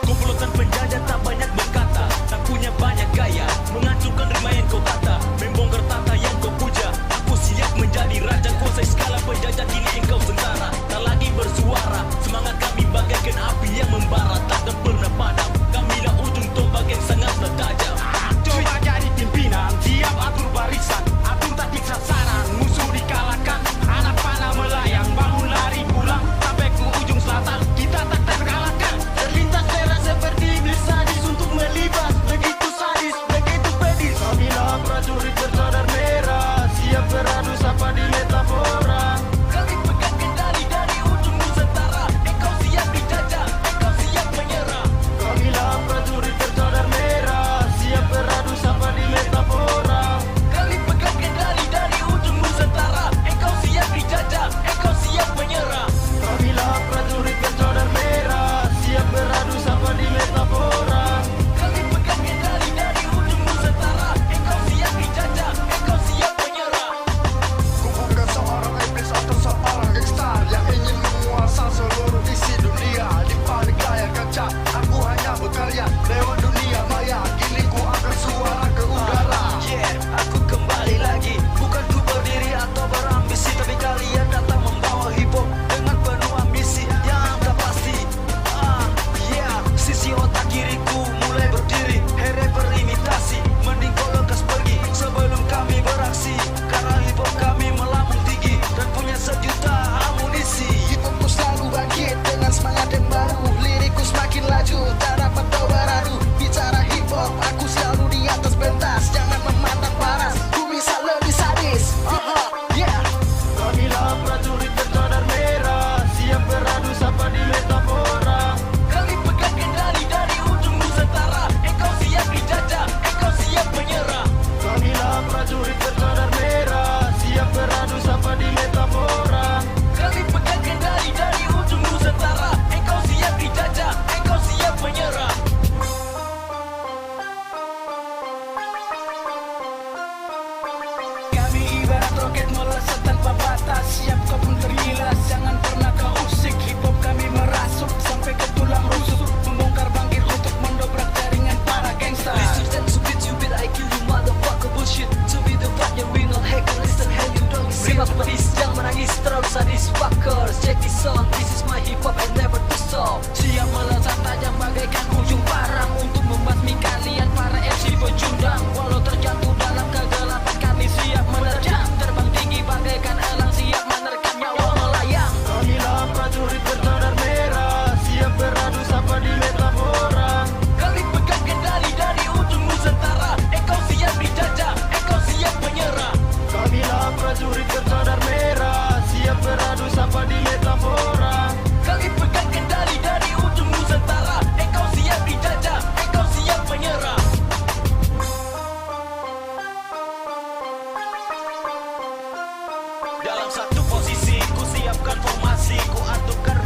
Komplotan penjajah tak banyak berkata, tak punya banyak gaya, menghancurkan rumah yang kau tata, membongkar tata yang kau puja. Aku siap menjadi raja kuasai skala penjajah, kini engkau sengsara, tak lagi bersuara. Semangat kami bagaikan api yang membara, takkan pernah padam. Kamilah ujung tombak yang sangatlah tajam. Coba jadi pimpinan, siap atur barisan, atur taktik sasaran, musuh dikalahkan, anak panah melayang, bangun lari pulang sampai ke ujung selatan, kita tak terkalahkan. Terlintas daerah seperti iblis sadis untuk melibas, begitu sadis, begitu pedis. Kamilah prajurit bercadar merah, siap beradu sapa di metafora. Kami pegang kendali dari ujung Nusantara, engkau siap dijajah, engkau siap menyerah. Kamilah prajurit bercadar merah, siap beradu sapa di metafora. Kami pegang kendali dari ujung Nusantara, engkau siap dijajah, engkau siap menyerah. Kamilah prajurit bercadar merah, siap beradu sapa di metafora. Kami pegang kendali dari ujung Nusantara, engkau siap dijajah, engkau siap menyerah. Ku bukan seorang iblis atau seorang gangsta yang ingin menguasai seluruh isi dunia. Di balik layar kaca, aku hanya berkarya lewat dunia maya. Kini ku angkat suara ke udara. Yeah, aku kembali lagi, bukan ku berdiri atau berambisi, tapi kalian datang membawa hip hop dengan penuh ambisi yang tak pasti. Yeah, sisi otak kiriku mulai berdiri, here berimitasi, mending kau lekas pergi sebelum kami beraksi. Karena hip hop kami melambung tinggi dan punya sejuta amunisi. Hip-hopku selalu bangkit dengan semangat yang baru, lirikku semakin laju, tak dapat kau beradu. Bicara hip-hop, aku selalu di atas pentas, jangan memandang paras, ku bisa lebih sadis. Yeah. Kamilah prajurit bercadar merah, siap beradu sapa di metafora. Kami pegang kendali dari ujung Nusantara, engkau siap dijajah, engkau siap menyerah. Kamilah prajurit bercadar merah, siap beradu sapa di metafora. Kami pegang kendali dari ujung Nusantara, engkau siap dijajah, engkau siap menyerah. Kami ibarat roket melesat tanpa batas, siap kau pun tergilas, jangan pernah kau usik. Hip-hop kami merasuk sampai ke tulang rusuk, membongkar bangkit untuk mendobrak jaringan para gangsta. Listen and stupid, I kill you motherfucker bullshit. To be the fuck yang we not hacker, listen hell you don't see. Rima pedis, jangan menangis, terlalu sadis fuckers. Check this song, this is my hip hop and never to stop. Siap melesat tajam bagaikan ujung parang untuk membasmi kalian para MC pecundang. Walau terjatuh dalam kegelapan, kami siap menerjang, terbang tinggi bagaikan elang, siap menerkam nyawa melayang. Kamilah prajurit bercadar merah, siap beradu sapa di metafora. Kami pegang kendali dari ujung Nusantara, engkau siap dijajah, engkau siap menyerah. Kamilah prajurit bercadar merah, siap beradu sapa di metafora. Kami pegang kendali dari ujung Nusantara, engkau siap dijajah, engkau siap menyerah. Dalam satu posisi, ku siapkan formasi, ku aturkan